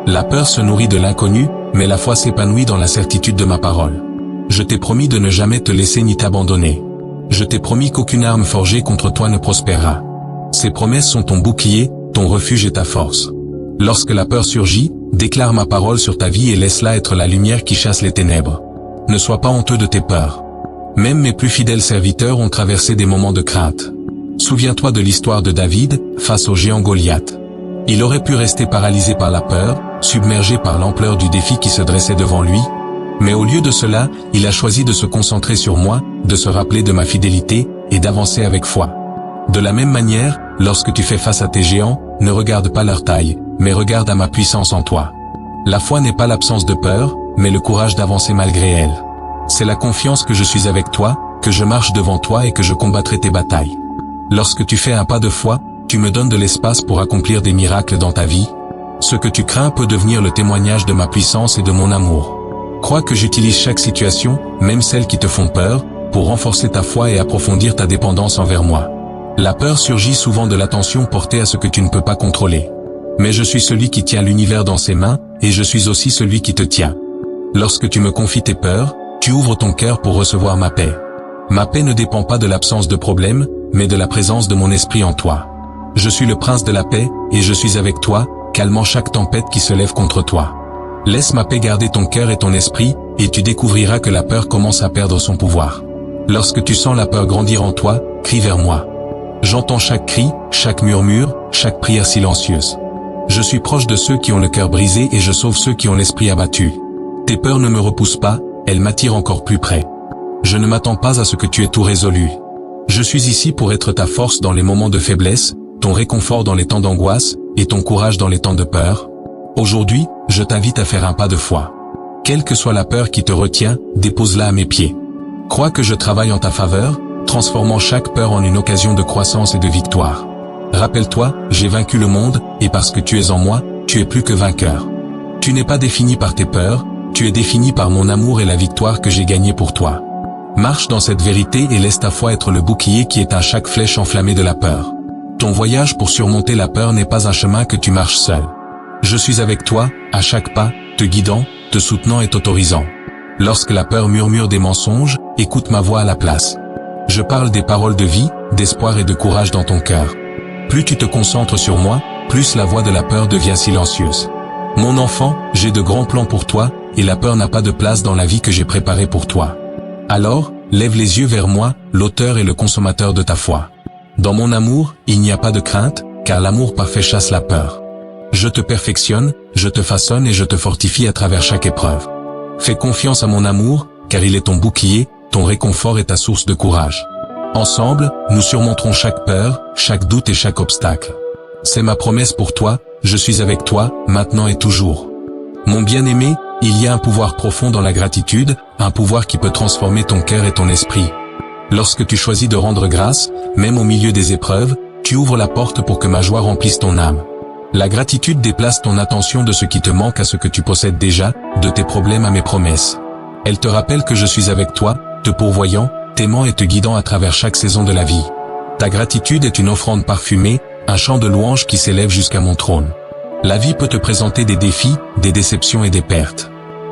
La peur se nourrit de l'inconnu, mais la foi s'épanouit dans la certitude de ma parole. Je t'ai promis de ne jamais te laisser ni t'abandonner. Je t'ai promis qu'aucune arme forgée contre toi ne prospérera. Ces promesses sont ton bouclier, ton refuge et ta force. Lorsque la peur surgit, déclare ma parole sur ta vie et laisse-la être la lumière qui chasse les ténèbres. Ne sois pas honteux de tes peurs. Même mes plus fidèles serviteurs ont traversé des moments de crainte. Souviens-toi de l'histoire de David, face au géant Goliath. Il aurait pu rester paralysé par la peur, submergé par l'ampleur du défi qui se dressait devant lui. Mais au lieu de cela, il a choisi de se concentrer sur moi, de se rappeler de ma fidélité, et d'avancer avec foi. De la même manière, lorsque tu fais face à tes géants, ne regarde pas leur taille, mais regarde à ma puissance en toi. La foi n'est pas l'absence de peur, mais le courage d'avancer malgré elle. C'est la confiance que je suis avec toi, que je marche devant toi et que je combattrai tes batailles. Lorsque tu fais un pas de foi, tu me donnes de l'espace pour accomplir des miracles dans ta vie. Ce que tu crains peut devenir le témoignage de ma puissance et de mon amour. Crois que j'utilise chaque situation, même celles qui te font peur, pour renforcer ta foi et approfondir ta dépendance envers moi. La peur surgit souvent de l'attention portée à ce que tu ne peux pas contrôler. Mais je suis celui qui tient l'univers dans ses mains, et je suis aussi celui qui te tient. Lorsque tu me confies tes peurs, tu ouvres ton cœur pour recevoir ma paix. Ma paix ne dépend pas de l'absence de problème, mais de la présence de mon esprit en toi. Je suis le prince de la paix, et je suis avec toi, calmant chaque tempête qui se lève contre toi. Laisse ma paix garder ton cœur et ton esprit, et tu découvriras que la peur commence à perdre son pouvoir. Lorsque tu sens la peur grandir en toi, crie vers moi. J'entends chaque cri, chaque murmure, chaque prière silencieuse. Je suis proche de ceux qui ont le cœur brisé et je sauve ceux qui ont l'esprit abattu. Tes peurs ne me repoussent pas, elles m'attirent encore plus près. Je ne m'attends pas à ce que tu aies tout résolu. Je suis ici pour être ta force dans les moments de faiblesse, ton réconfort dans les temps d'angoisse, et ton courage dans les temps de peur. Aujourd'hui, je t'invite à faire un pas de foi. Quelle que soit la peur qui te retient, dépose-la à mes pieds. Crois que je travaille en ta faveur, transformant chaque peur en une occasion de croissance et de victoire. Rappelle-toi, j'ai vaincu le monde, et parce que tu es en moi, tu es plus que vainqueur. Tu n'es pas défini par tes peurs, tu es défini par mon amour et la victoire que j'ai gagnée pour toi. Marche dans cette vérité et laisse ta foi être le bouclier qui éteint chaque flèche enflammée de la peur. Ton voyage pour surmonter la peur n'est pas un chemin que tu marches seul. Je suis avec toi, à chaque pas, te guidant, te soutenant et t'autorisant. Lorsque la peur murmure des mensonges, écoute ma voix à la place. Je parle des paroles de vie, d'espoir et de courage dans ton cœur. Plus tu te concentres sur moi, plus la voix de la peur devient silencieuse. Mon enfant, j'ai de grands plans pour toi, et la peur n'a pas de place dans la vie que j'ai préparée pour toi. Alors, lève les yeux vers moi, l'auteur et le consommateur de ta foi. Dans mon amour, il n'y a pas de crainte, car l'amour parfait chasse la peur. Je te perfectionne, je te façonne et je te fortifie à travers chaque épreuve. Fais confiance à mon amour, car il est ton bouclier, ton réconfort et ta source de courage. Ensemble, nous surmonterons chaque peur, chaque doute et chaque obstacle. C'est ma promesse pour toi, je suis avec toi, maintenant et toujours. Mon bien-aimé, il y a un pouvoir profond dans la gratitude, un pouvoir qui peut transformer ton cœur et ton esprit. Lorsque tu choisis de rendre grâce, même au milieu des épreuves, tu ouvres la porte pour que ma joie remplisse ton âme. La gratitude déplace ton attention de ce qui te manque à ce que tu possèdes déjà, de tes problèmes à mes promesses. Elle te rappelle que je suis avec toi, te pourvoyant, t'aimant et te guidant à travers chaque saison de la vie. Ta gratitude est une offrande parfumée, un chant de louange qui s'élève jusqu'à mon trône. La vie peut te présenter des défis, des déceptions et des pertes.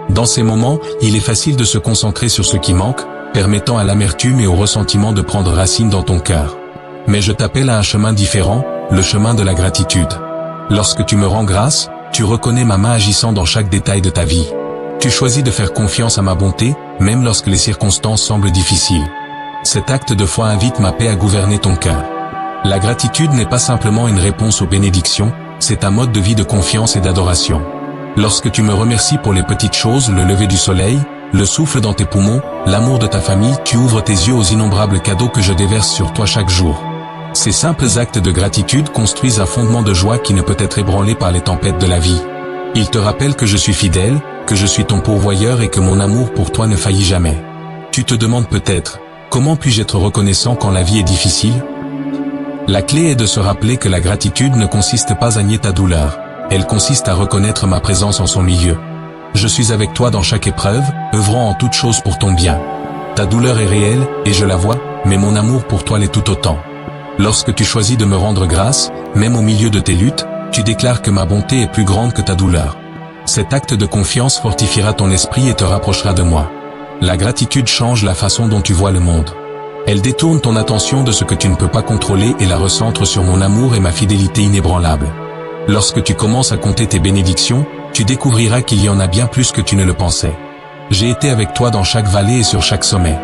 Dans ces moments, il est facile de se concentrer sur ce qui manque, permettant à l'amertume et au ressentiment de prendre racine dans ton cœur. Mais je t'appelle à un chemin différent, le chemin de la gratitude. Lorsque tu me rends grâce, tu reconnais ma main agissant dans chaque détail de ta vie. Tu choisis de faire confiance à ma bonté, même lorsque les circonstances semblent difficiles. Cet acte de foi invite ma paix à gouverner ton cœur. La gratitude n'est pas simplement une réponse aux bénédictions, c'est un mode de vie de confiance et d'adoration. Lorsque tu me remercies pour les petites choses, le lever du soleil, le souffle dans tes poumons, l'amour de ta famille, tu ouvres tes yeux aux innombrables cadeaux que je déverse sur toi chaque jour. Ces simples actes de gratitude construisent un fondement de joie qui ne peut être ébranlé par les tempêtes de la vie. Ils te rappellent que je suis fidèle, que je suis ton pourvoyeur et que mon amour pour toi ne faillit jamais. Tu te demandes peut-être, comment puis-je être reconnaissant quand la vie est difficile? La clé est de se rappeler que la gratitude ne consiste pas à nier ta douleur, elle consiste à reconnaître ma présence en son milieu. Je suis avec toi dans chaque épreuve, œuvrant en toutes choses pour ton bien. Ta douleur est réelle, et je la vois, mais mon amour pour toi l'est tout autant. Lorsque tu choisis de me rendre grâce, même au milieu de tes luttes, tu déclares que ma bonté est plus grande que ta douleur. Cet acte de confiance fortifiera ton esprit et te rapprochera de moi. La gratitude change la façon dont tu vois le monde. Elle détourne ton attention de ce que tu ne peux pas contrôler et la recentre sur mon amour et ma fidélité inébranlable. Lorsque tu commences à compter tes bénédictions, tu découvriras qu'il y en a bien plus que tu ne le pensais. J'ai été avec toi dans chaque vallée et sur chaque sommet.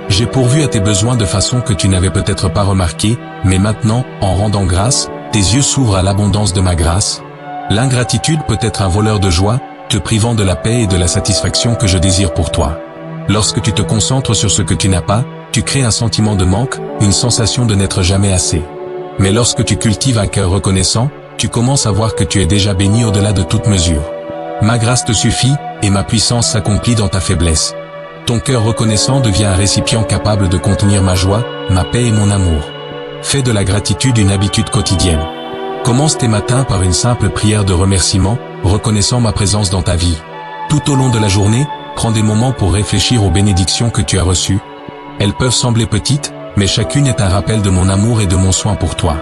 J'ai pourvu à tes besoins de façon que tu n'avais peut-être pas remarqué, mais maintenant, en rendant grâce, tes yeux s'ouvrent à l'abondance de ma grâce. L'ingratitude peut être un voleur de joie, te privant de la paix et de la satisfaction que je désire pour toi. Lorsque tu te concentres sur ce que tu n'as pas, tu crées un sentiment de manque, une sensation de n'être jamais assez. Mais lorsque tu cultives un cœur reconnaissant, tu commences à voir que tu es déjà béni au-delà de toute mesure. Ma grâce te suffit, et ma puissance s'accomplit dans ta faiblesse. Ton cœur reconnaissant devient un récipient capable de contenir ma joie, ma paix et mon amour. Fais de la gratitude une habitude quotidienne. Commence tes matins par une simple prière de remerciement, reconnaissant ma présence dans ta vie. Tout au long de la journée, prends des moments pour réfléchir aux bénédictions que tu as reçues. Elles peuvent sembler petites, mais chacune est un rappel de mon amour et de mon soin pour toi.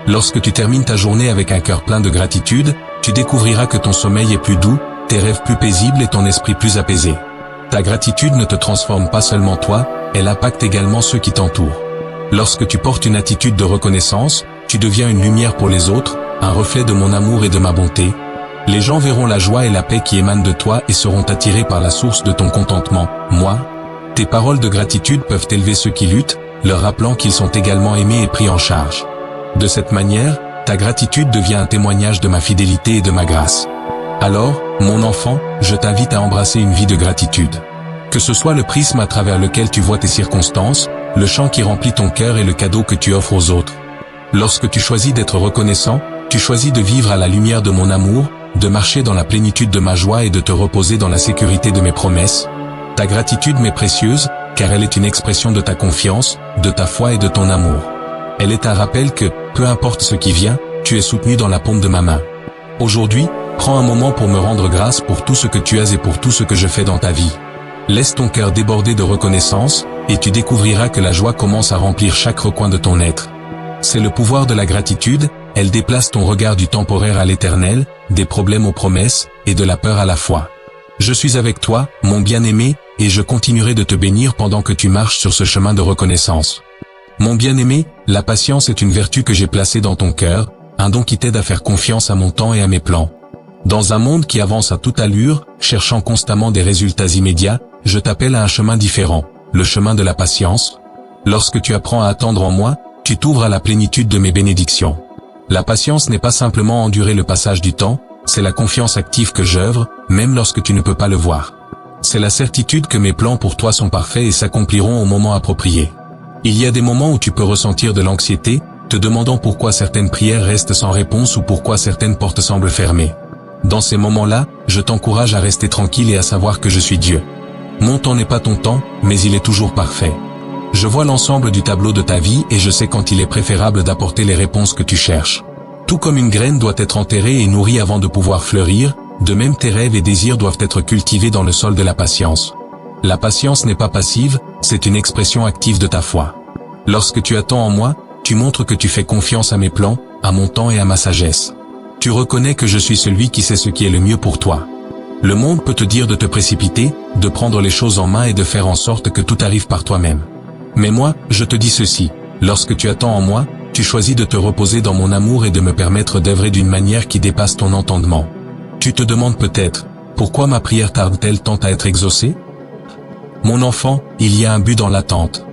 Lorsque tu termines ta journée avec un cœur plein de gratitude, tu découvriras que ton sommeil est plus doux, tes rêves plus paisibles et ton esprit plus apaisé. Ta gratitude ne te transforme pas seulement toi, elle impacte également ceux qui t'entourent. Lorsque tu portes une attitude de reconnaissance, tu deviens une lumière pour les autres, un reflet de mon amour et de ma bonté. Les gens verront la joie et la paix qui émanent de toi et seront attirés par la source de ton contentement, moi. Tes paroles de gratitude peuvent élever ceux qui luttent, leur rappelant qu'ils sont également aimés et pris en charge. De cette manière, ta gratitude devient un témoignage de ma fidélité et de ma grâce. Alors, mon enfant, je t'invite à embrasser une vie de gratitude. Que ce soit le prisme à travers lequel tu vois tes circonstances, le chant qui remplit ton cœur et le cadeau que tu offres aux autres. Lorsque tu choisis d'être reconnaissant, tu choisis de vivre à la lumière de mon amour, de marcher dans la plénitude de ma joie et de te reposer dans la sécurité de mes promesses. Ta gratitude m'est précieuse, car elle est une expression de ta confiance, de ta foi et de ton amour. Elle est un rappel que, peu importe ce qui vient, tu es soutenu dans la paume de ma main. Aujourd'hui, prends un moment pour me rendre grâce pour tout ce que tu as et pour tout ce que je fais dans ta vie. Laisse ton cœur déborder de reconnaissance, et tu découvriras que la joie commence à remplir chaque recoin de ton être. C'est le pouvoir de la gratitude, elle déplace ton regard du temporaire à l'éternel, des problèmes aux promesses, et de la peur à la foi. Je suis avec toi, mon bien-aimé, et je continuerai de te bénir pendant que tu marches sur ce chemin de reconnaissance. Mon bien-aimé, la patience est une vertu que j'ai placée dans ton cœur, un don qui t'aide à faire confiance à mon temps et à mes plans. Dans un monde qui avance à toute allure, cherchant constamment des résultats immédiats, je t'appelle à un chemin différent, le chemin de la patience. Lorsque tu apprends à attendre en moi, tu t'ouvres à la plénitude de mes bénédictions. La patience n'est pas simplement endurer le passage du temps, c'est la confiance active que j'œuvre, même lorsque tu ne peux pas le voir. C'est la certitude que mes plans pour toi sont parfaits et s'accompliront au moment approprié. Il y a des moments où tu peux ressentir de l'anxiété, te demandant pourquoi certaines prières restent sans réponse ou pourquoi certaines portes semblent fermées. Dans ces moments-là, je t'encourage à rester tranquille et à savoir que je suis Dieu. Mon temps n'est pas ton temps, mais il est toujours parfait. Je vois l'ensemble du tableau de ta vie et je sais quand il est préférable d'apporter les réponses que tu cherches. Tout comme une graine doit être enterrée et nourrie avant de pouvoir fleurir, de même tes rêves et désirs doivent être cultivés dans le sol de la patience. La patience n'est pas passive, c'est une expression active de ta foi. Lorsque tu attends en moi, tu montres que tu fais confiance à mes plans, à mon temps et à ma sagesse. Tu reconnais que je suis celui qui sait ce qui est le mieux pour toi. Le monde peut te dire de te précipiter, de prendre les choses en main et de faire en sorte que tout arrive par toi-même. Mais moi, je te dis ceci, lorsque tu attends en moi, tu choisis de te reposer dans mon amour et de me permettre d'œuvrer d'une manière qui dépasse ton entendement. Tu te demandes peut-être, pourquoi ma prière tarde-t-elle tant à être exaucée? Mon enfant, il y a un but dans l'attente.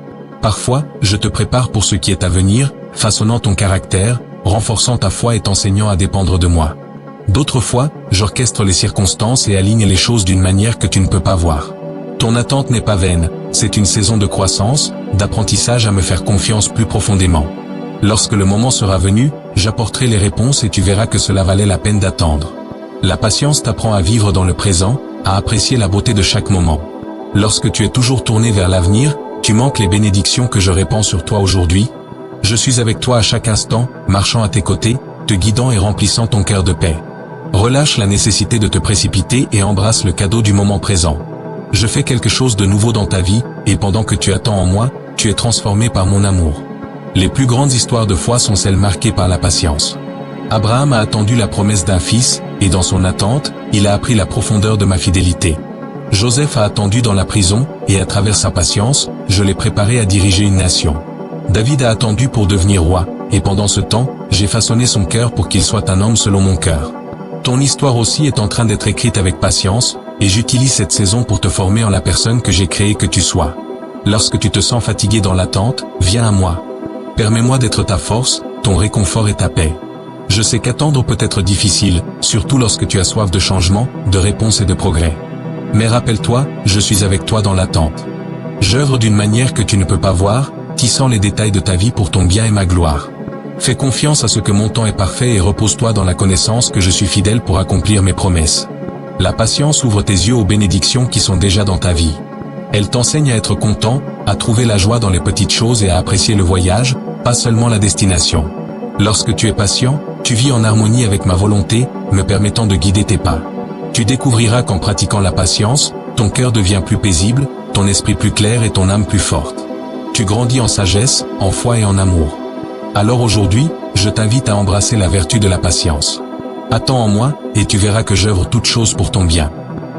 Parfois, je te prépare pour ce qui est à venir, façonnant ton caractère, renforçant ta foi et t'enseignant à dépendre de moi. D'autres fois, j'orchestre les circonstances et aligne les choses d'une manière que tu ne peux pas voir. Ton attente n'est pas vaine, c'est une saison de croissance, d'apprentissage à me faire confiance plus profondément. Lorsque le moment sera venu, j'apporterai les réponses et tu verras que cela valait la peine d'attendre. La patience t'apprend à vivre dans le présent, à apprécier la beauté de chaque moment. Lorsque tu es toujours tourné vers l'avenir, tu manques les bénédictions que je répands sur toi aujourd'hui. Je suis avec toi à chaque instant, marchant à tes côtés, te guidant et remplissant ton cœur de paix. Relâche la nécessité de te précipiter et embrasse le cadeau du moment présent. Je fais quelque chose de nouveau dans ta vie, et pendant que tu attends en moi, tu es transformé par mon amour. Les plus grandes histoires de foi sont celles marquées par la patience. Abraham a attendu la promesse d'un fils, et dans son attente, il a appris la profondeur de ma fidélité. Joseph a attendu dans la prison, et à travers sa patience, je l'ai préparé à diriger une nation. David a attendu pour devenir roi, et pendant ce temps, j'ai façonné son cœur pour qu'il soit un homme selon mon cœur. Ton histoire aussi est en train d'être écrite avec patience, et j'utilise cette saison pour te former en la personne que j'ai créée que tu sois. Lorsque tu te sens fatigué dans l'attente, viens à moi. Permets-moi d'être ta force, ton réconfort et ta paix. Je sais qu'attendre peut être difficile, surtout lorsque tu as soif de changement, de réponse et de progrès. Mais rappelle-toi, je suis avec toi dans l'attente. J'œuvre d'une manière que tu ne peux pas voir, tissant les détails de ta vie pour ton bien et ma gloire. Fais confiance à ce que mon temps est parfait et repose-toi dans la connaissance que je suis fidèle pour accomplir mes promesses. La patience ouvre tes yeux aux bénédictions qui sont déjà dans ta vie. Elle t'enseigne à être content, à trouver la joie dans les petites choses et à apprécier le voyage, pas seulement la destination. Lorsque tu es patient, tu vis en harmonie avec ma volonté, me permettant de guider tes pas. Tu découvriras qu'en pratiquant la patience, ton cœur devient plus paisible, ton esprit plus clair et ton âme plus forte. Tu grandis en sagesse, en foi et en amour. Alors aujourd'hui, je t'invite à embrasser la vertu de la patience. Attends en moi, et tu verras que j'œuvre toutes choses pour ton bien.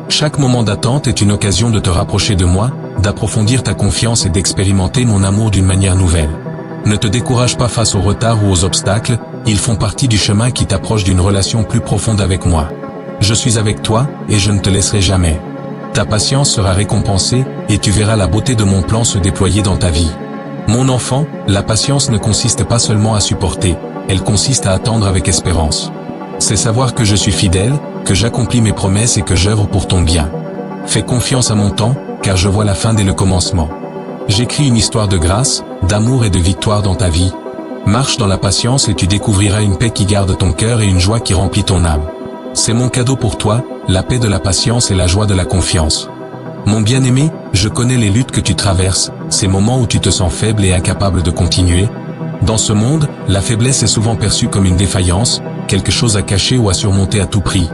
Chaque moment d'attente est une occasion de te rapprocher de moi, d'approfondir ta confiance et d'expérimenter mon amour d'une manière nouvelle. Ne te décourage pas face aux retards ou aux obstacles, ils font partie du chemin qui t'approche d'une relation plus profonde avec moi. Je suis avec toi, et je ne te laisserai jamais. Ta patience sera récompensée, et tu verras la beauté de mon plan se déployer dans ta vie. Mon enfant, la patience ne consiste pas seulement à supporter, elle consiste à attendre avec espérance. C'est savoir que je suis fidèle, que j'accomplis mes promesses et que j'œuvre pour ton bien. Fais confiance à mon temps, car je vois la fin dès le commencement. J'écris une histoire de grâce, d'amour et de victoire dans ta vie. Marche dans la patience et tu découvriras une paix qui garde ton cœur et une joie qui remplit ton âme. C'est mon cadeau pour toi, la paix de la patience et la joie de la confiance. Mon bien-aimé, je connais les luttes que tu traverses, ces moments où tu te sens faible et incapable de continuer. Dans ce monde, la faiblesse est souvent perçue comme une défaillance, quelque chose à cacher ou à surmonter à tout prix.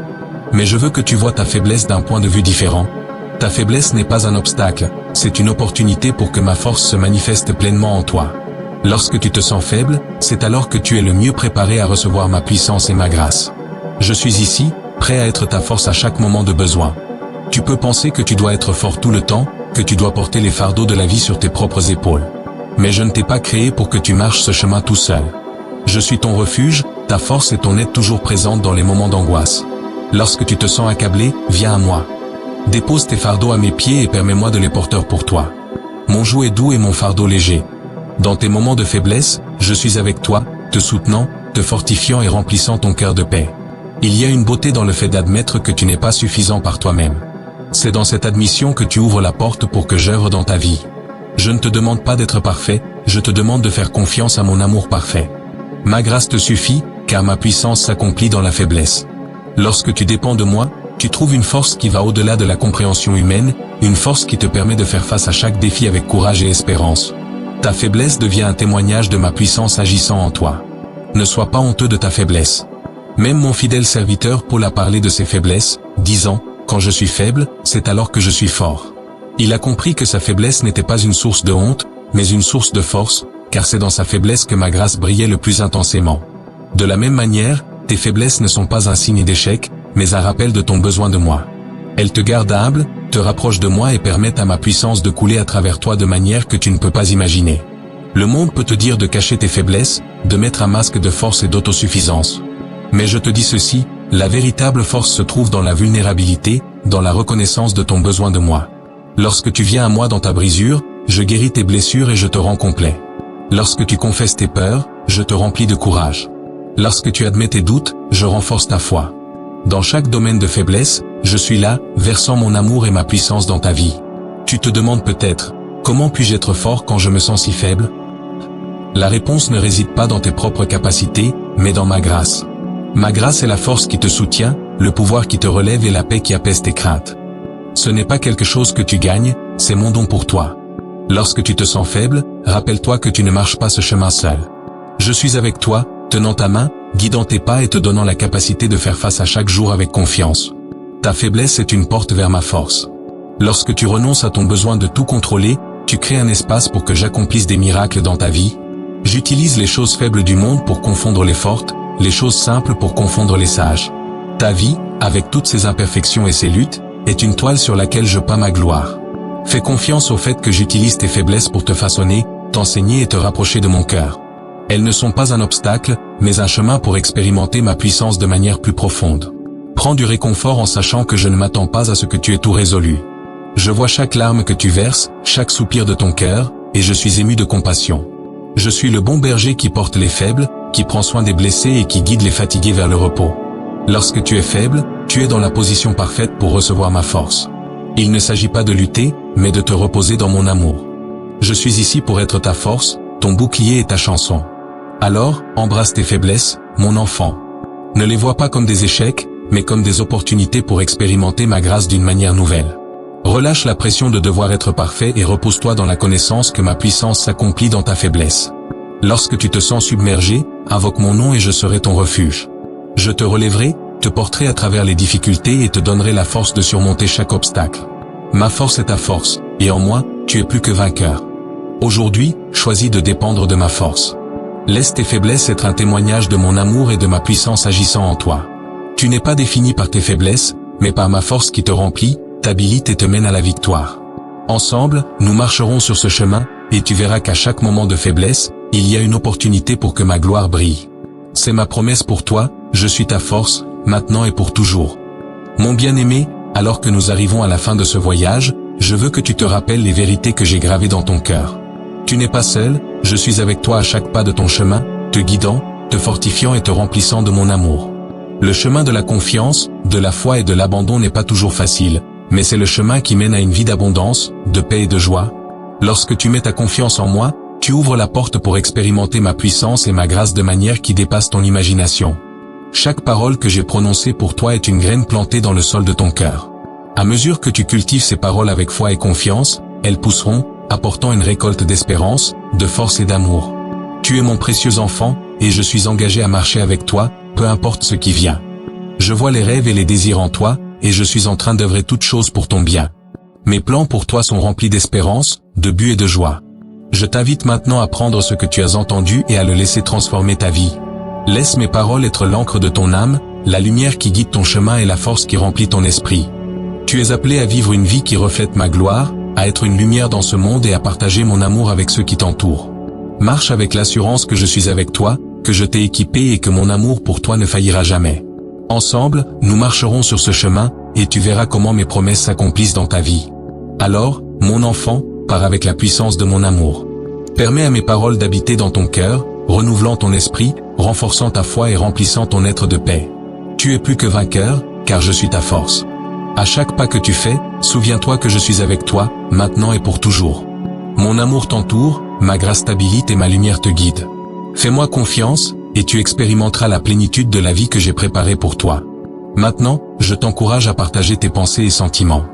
Mais je veux que tu vois ta faiblesse d'un point de vue différent. Ta faiblesse n'est pas un obstacle, c'est une opportunité pour que ma force se manifeste pleinement en toi. Lorsque tu te sens faible, c'est alors que tu es le mieux préparé à recevoir ma puissance et ma grâce. Je suis ici, prêt à être ta force à chaque moment de besoin. Tu peux penser que tu dois être fort tout le temps, que tu dois porter les fardeaux de la vie sur tes propres épaules. Mais je ne t'ai pas créé pour que tu marches ce chemin tout seul. Je suis ton refuge, ta force et ton aide toujours présente dans les moments d'angoisse. Lorsque tu te sens accablé, viens à moi. Dépose tes fardeaux à mes pieds et permets-moi de les porter pour toi. Mon joug est doux et mon fardeau léger. Dans tes moments de faiblesse, je suis avec toi, te soutenant, te fortifiant et remplissant ton cœur de paix. Il y a une beauté dans le fait d'admettre que tu n'es pas suffisant par toi-même. C'est dans cette admission que tu ouvres la porte pour que j'œuvre dans ta vie. Je ne te demande pas d'être parfait, je te demande de faire confiance à mon amour parfait. Ma grâce te suffit, car ma puissance s'accomplit dans la faiblesse. Lorsque tu dépends de moi, tu trouves une force qui va au-delà de la compréhension humaine, une force qui te permet de faire face à chaque défi avec courage et espérance. Ta faiblesse devient un témoignage de ma puissance agissant en toi. Ne sois pas honteux de ta faiblesse. Même mon fidèle serviteur Paul a parlé de ses faiblesses, disant « Quand je suis faible, c'est alors que je suis fort ». Il a compris que sa faiblesse n'était pas une source de honte, mais une source de force, car c'est dans sa faiblesse que ma grâce brillait le plus intensément. De la même manière, tes faiblesses ne sont pas un signe d'échec, mais un rappel de ton besoin de moi. Elles te gardent humble, te rapprochent de moi et permettent à ma puissance de couler à travers toi de manière que tu ne peux pas imaginer. Le monde peut te dire de cacher tes faiblesses, de mettre un masque de force et d'autosuffisance. Mais je te dis ceci, la véritable force se trouve dans la vulnérabilité, dans la reconnaissance de ton besoin de moi. Lorsque tu viens à moi dans ta brisure, je guéris tes blessures et je te rends complet. Lorsque tu confesses tes peurs, je te remplis de courage. Lorsque tu admets tes doutes, je renforce ta foi. Dans chaque domaine de faiblesse, je suis là, versant mon amour et ma puissance dans ta vie. Tu te demandes peut-être, comment puis-je être fort quand je me sens si faible? La réponse ne réside pas dans tes propres capacités, mais dans ma grâce. Ma grâce est la force qui te soutient, le pouvoir qui te relève et la paix qui apaise tes craintes. Ce n'est pas quelque chose que tu gagnes, c'est mon don pour toi. Lorsque tu te sens faible, rappelle-toi que tu ne marches pas ce chemin seul. Je suis avec toi, tenant ta main, guidant tes pas et te donnant la capacité de faire face à chaque jour avec confiance. Ta faiblesse est une porte vers ma force. Lorsque tu renonces à ton besoin de tout contrôler, tu crées un espace pour que j'accomplisse des miracles dans ta vie. J'utilise les choses faibles du monde pour confondre les fortes, les choses simples pour confondre les sages. Ta vie, avec toutes ses imperfections et ses luttes, est une toile sur laquelle je peins ma gloire. Fais confiance au fait que j'utilise tes faiblesses pour te façonner, t'enseigner et te rapprocher de mon cœur. Elles ne sont pas un obstacle, mais un chemin pour expérimenter ma puissance de manière plus profonde. Prends du réconfort en sachant que je ne m'attends pas à ce que tu aies tout résolu. Je vois chaque larme que tu verses, chaque soupir de ton cœur, et je suis ému de compassion. Je suis le bon berger qui porte les faibles, qui prend soin des blessés et qui guide les fatigués vers le repos. Lorsque tu es faible, tu es dans la position parfaite pour recevoir ma force. Il ne s'agit pas de lutter, mais de te reposer dans mon amour. Je suis ici pour être ta force, ton bouclier et ta chanson. Alors, embrasse tes faiblesses, mon enfant. Ne les vois pas comme des échecs, mais comme des opportunités pour expérimenter ma grâce d'une manière nouvelle. Relâche la pression de devoir être parfait et repose-toi dans la connaissance que ma puissance s'accomplit dans ta faiblesse. Lorsque tu te sens submergé, invoque mon nom et je serai ton refuge. Je te relèverai, te porterai à travers les difficultés et te donnerai la force de surmonter chaque obstacle. Ma force est ta force, et en moi, tu es plus que vainqueur. Aujourd'hui, choisis de dépendre de ma force. Laisse tes faiblesses être un témoignage de mon amour et de ma puissance agissant en toi. Tu n'es pas défini par tes faiblesses, mais par ma force qui te remplit, t'habilite et te mène à la victoire. Ensemble, nous marcherons sur ce chemin, et tu verras qu'à chaque moment de faiblesse, il y a une opportunité pour que ma gloire brille. C'est ma promesse pour toi, je suis ta force, maintenant et pour toujours. Mon bien-aimé, alors que nous arrivons à la fin de ce voyage, je veux que tu te rappelles les vérités que j'ai gravées dans ton cœur. Tu n'es pas seul, je suis avec toi à chaque pas de ton chemin, te guidant, te fortifiant et te remplissant de mon amour. Le chemin de la confiance, de la foi et de l'abandon n'est pas toujours facile, mais c'est le chemin qui mène à une vie d'abondance, de paix et de joie. Lorsque tu mets ta confiance en moi, tu ouvres la porte pour expérimenter ma puissance et ma grâce de manière qui dépasse ton imagination. Chaque parole que j'ai prononcée pour toi est une graine plantée dans le sol de ton cœur. À mesure que tu cultives ces paroles avec foi et confiance, elles pousseront, apportant une récolte d'espérance, de force et d'amour. Tu es mon précieux enfant, et je suis engagé à marcher avec toi, peu importe ce qui vient. Je vois les rêves et les désirs en toi, et je suis en train d'œuvrer toutes choses pour ton bien. Mes plans pour toi sont remplis d'espérance, de but et de joie. Je t'invite maintenant à prendre ce que tu as entendu et à le laisser transformer ta vie. Laisse mes paroles être l'encre de ton âme, la lumière qui guide ton chemin et la force qui remplit ton esprit. Tu es appelé à vivre une vie qui reflète ma gloire, à être une lumière dans ce monde et à partager mon amour avec ceux qui t'entourent. Marche avec l'assurance que je suis avec toi, que je t'ai équipé et que mon amour pour toi ne faillira jamais. Ensemble, nous marcherons sur ce chemin, et tu verras comment mes promesses s'accomplissent dans ta vie. Alors, mon enfant, pars avec la puissance de mon amour. Permets à mes paroles d'habiter dans ton cœur, renouvelant ton esprit, renforçant ta foi et remplissant ton être de paix. Tu es plus que vainqueur, car je suis ta force. À chaque pas que tu fais, souviens-toi que je suis avec toi, maintenant et pour toujours. Mon amour t'entoure, ma grâce t'habilite et ma lumière te guide. Fais-moi confiance, et tu expérimenteras la plénitude de la vie que j'ai préparée pour toi. Maintenant, je t'encourage à partager tes pensées et sentiments.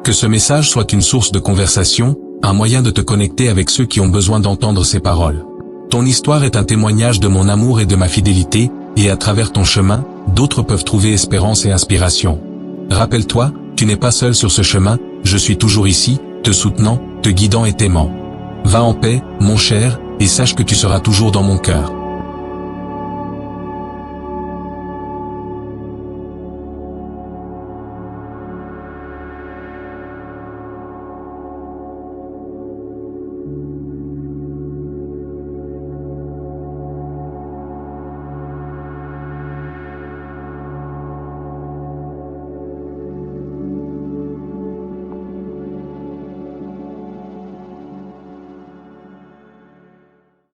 Que ce message soit une source de conversation, un moyen de te connecter avec ceux qui ont besoin d'entendre ces paroles. Ton histoire est un témoignage de mon amour et de ma fidélité, et à travers ton chemin, d'autres peuvent trouver espérance et inspiration. Rappelle-toi, tu n'es pas seul sur ce chemin, je suis toujours ici, te soutenant, te guidant et t'aimant. Va en paix, mon cher, et sache que tu seras toujours dans mon cœur.